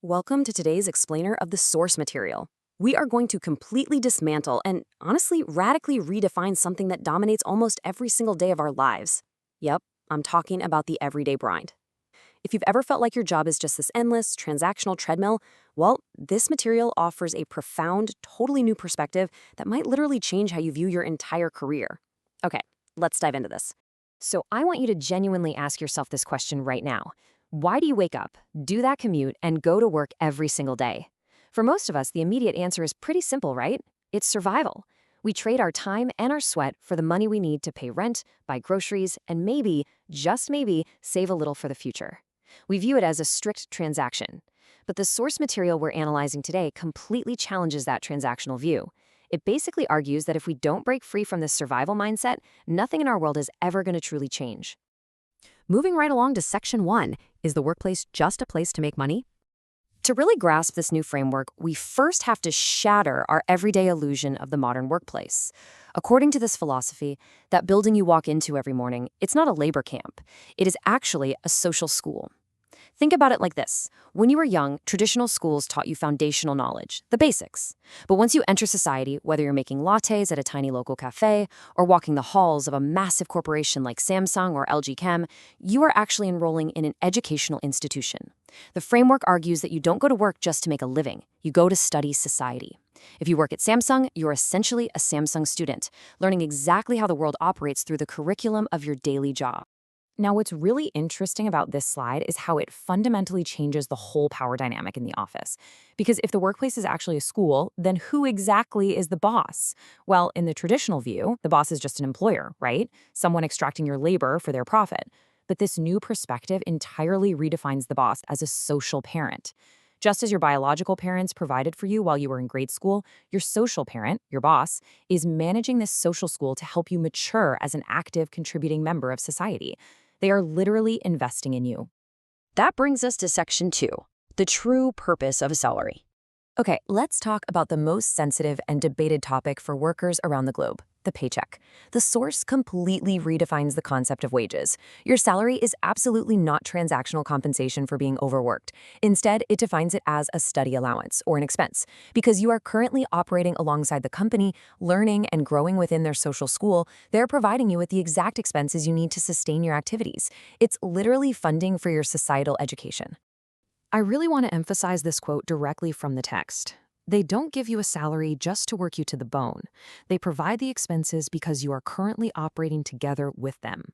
Welcome to today's explainer of the source material. We are going to completely dismantle and, honestly, radically redefine something that dominates almost every single day of our lives. Yep, I'm talking about the everyday grind. If you've ever felt like your job is just this endless, transactional treadmill, well, this material offers a profound, totally new perspective that might literally change how you view your entire career. Okay, let's dive into this. So I want you to genuinely ask yourself this question right now. Why do you wake up, do that commute, and go to work every single day? For most of us, the immediate answer is pretty simple, right? It's survival. We trade our time and our sweat for the money we need to pay rent, buy groceries, and maybe, just maybe, save a little for the future. We view it as a strict transaction. But the source material we're analyzing today completely challenges that transactional view. It basically argues that if we don't break free from this survival mindset, nothing in our world is ever going to truly change. Moving right along to Section 1, is the workplace just a place to make money? To really grasp this new framework, we first have to shatter our everyday illusion of the modern workplace. According to this philosophy, that building you walk into every morning, it's not a labor camp. It is actually a social school. Think about it like this. When you were young, traditional schools taught you foundational knowledge, the basics. But once you enter society, whether you're making lattes at a tiny local cafe or walking the halls of a massive corporation like Samsung or LG Chem, you are actually enrolling in an educational institution. The framework argues that you don't go to work just to make a living. You go to study society. If you work at Samsung, you're essentially a Samsung student, learning exactly how the world operates through the curriculum of your daily job. Now, what's really interesting about this slide is how it fundamentally changes the whole power dynamic in the office. Because if the workplace is actually a school, then who exactly is the boss? Well, in the traditional view, the boss is just an employer, right? Someone extracting your labor for their profit. But this new perspective entirely redefines the boss as a social parent. Just as your biological parents provided for you while you were in grade school, your social parent, your boss, is managing this social school to help you mature as an active, contributing member of society. They are literally investing in you. That brings us to Section 2, the true purpose of a salary. Okay, let's talk about the most sensitive and debated topic for workers around the globe, the paycheck. The source completely redefines the concept of wages. Your salary is absolutely not transactional compensation for being overworked. Instead, it defines it as a study allowance or an expense, because you are currently operating alongside the company, learning and growing within their social school. They're providing you with the exact expenses you need to sustain your activities. It's literally funding for your societal education. I really want to emphasize this quote directly from the text. They don't give you a salary just to work you to the bone. They provide the expenses because you are currently operating together with them.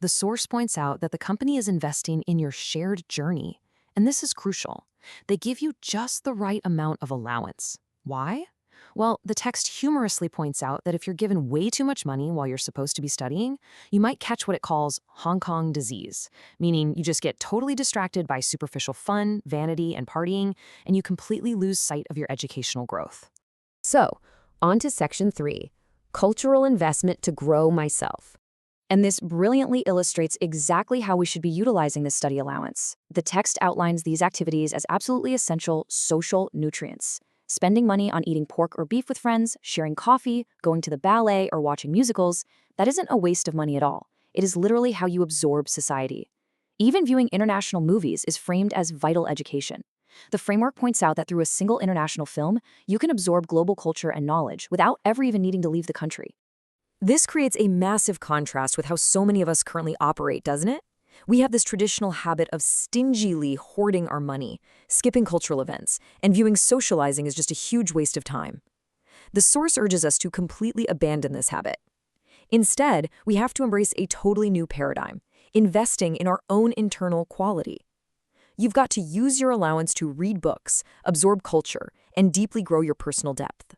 The source points out that the company is investing in your shared journey, and this is crucial. They give you just the right amount of allowance. Why? Well, the text humorously points out that if you're given way too much money while you're supposed to be studying, you might catch what it calls Hong Kong disease, meaning you just get totally distracted by superficial fun, vanity, and partying, and you completely lose sight of your educational growth. So, on to Section 3, cultural investment to grow myself. And this brilliantly illustrates exactly how we should be utilizing this study allowance. The text outlines these activities as absolutely essential social nutrients. Spending money on eating pork or beef with friends, sharing coffee, going to the ballet, or watching musicals, that isn't a waste of money at all. It is literally how you absorb society. Even viewing international movies is framed as vital education. The framework points out that through a single international film, you can absorb global culture and knowledge without ever even needing to leave the country. This creates a massive contrast with how so many of us currently operate, doesn't it? We have this traditional habit of stingily hoarding our money, skipping cultural events, and viewing socializing as just a huge waste of time. The source urges us to completely abandon this habit. Instead, we have to embrace a totally new paradigm, investing in our own internal quality. You've got to use your allowance to read books, absorb culture, and deeply grow your personal depth.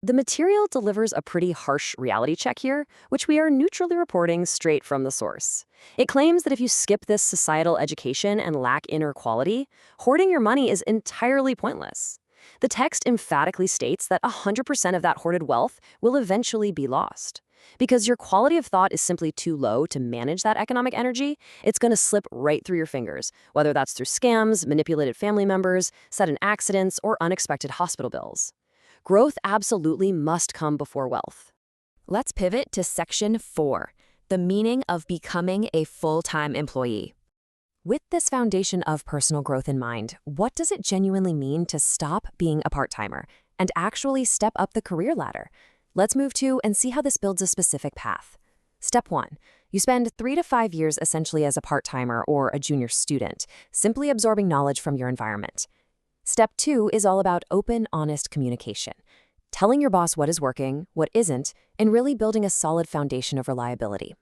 The material delivers a pretty harsh reality check here, which we are neutrally reporting straight from the source. It claims that if you skip this societal education and lack inner quality, hoarding your money is entirely pointless. The text emphatically states that 100% of that hoarded wealth will eventually be lost. Because your quality of thought is simply too low to manage that economic energy, it's going to slip right through your fingers, whether that's through scams, manipulated family members, sudden accidents, or unexpected hospital bills. Growth absolutely must come before wealth. Let's pivot to Section 4, the meaning of becoming a full-time employee. With this foundation of personal growth in mind, what does it genuinely mean to stop being a part-timer and actually step up the career ladder? Let's move to and see how this builds a specific path. Step 1. You spend 3 to 5 years essentially as a part-timer or a junior student, simply absorbing knowledge from your environment. Step 2 is all about open, honest communication, telling your boss what is working, what isn't, and really building a solid foundation of reliability.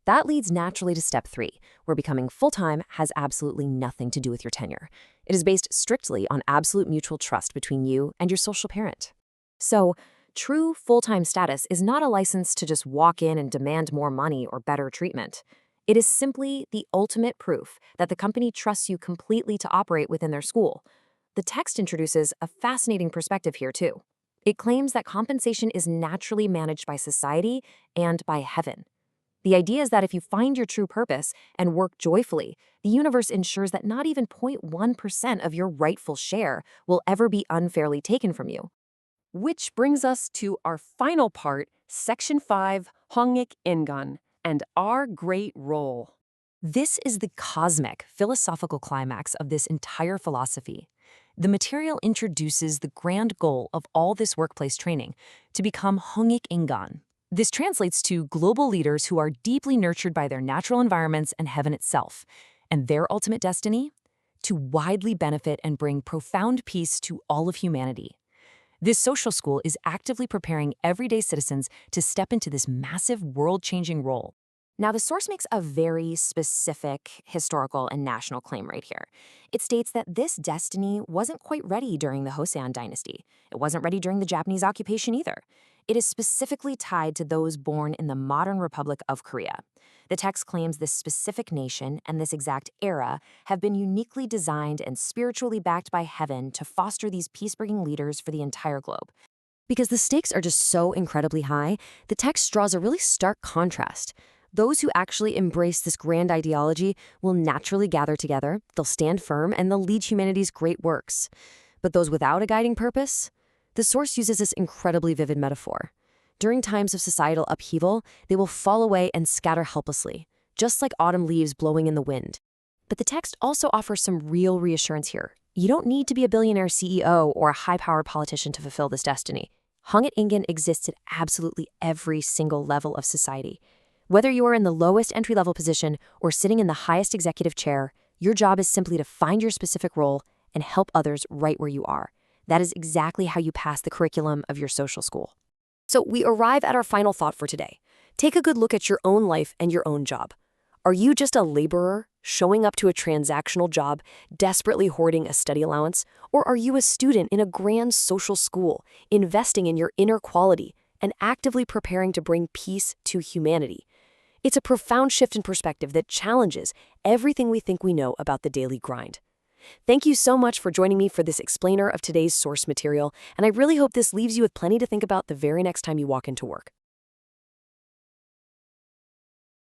That leads naturally to step 3, where becoming full-time has absolutely nothing to do with your tenure. It is based strictly on absolute mutual trust between you and your social parent. So, true full-time status is not a license to just walk in and demand more money or better treatment. It is simply the ultimate proof that the company trusts you completely to operate within their school. The text introduces a fascinating perspective here, too. It claims that compensation is naturally managed by society and by heaven. The idea is that if you find your true purpose and work joyfully, the universe ensures that not even 0.1% of your rightful share will ever be unfairly taken from you. Which brings us to our final part, Section 5, Hongik Ingan, and our great role. This is the cosmic, philosophical climax of this entire philosophy. The material introduces the grand goal of all this workplace training, to become Hongik Ingan. This translates to global leaders who are deeply nurtured by their natural environments and heaven itself, and their ultimate destiny? To widely benefit and bring profound peace to all of humanity. This social school is actively preparing everyday citizens to step into this massive world-changing role. Now, the source makes a very specific historical and national claim right here. It states that this destiny wasn't quite ready during the Joseon dynasty. It wasn't ready during the Japanese occupation either. It is specifically tied to those born in the modern Republic of Korea. The text claims this specific nation and this exact era have been uniquely designed and spiritually backed by heaven to foster these peace-bringing leaders for the entire globe. Because the stakes are just so incredibly high, the text draws a really stark contrast. Those who actually embrace this grand ideology will naturally gather together, they'll stand firm, and they'll lead humanity's great works. But those without a guiding purpose? The source uses this incredibly vivid metaphor. During times of societal upheaval, they will fall away and scatter helplessly, just like autumn leaves blowing in the wind. But the text also offers some real reassurance here. You don't need to be a billionaire CEO or a high-powered politician to fulfill this destiny. Hongik Ingan exists at absolutely every single level of society. Whether you are in the lowest entry-level position or sitting in the highest executive chair, your job is simply to find your specific role and help others right where you are. That is exactly how you pass the curriculum of your social school. So we arrive at our final thought for today. Take a good look at your own life and your own job. Are you just a laborer, showing up to a transactional job, desperately hoarding a study allowance? Or are you a student in a grand social school, investing in your inner quality and actively preparing to bring peace to humanity? It's a profound shift in perspective that challenges everything we think we know about the daily grind. Thank you so much for joining me for this explainer of today's source material, and I really hope this leaves you with plenty to think about the very next time you walk into work.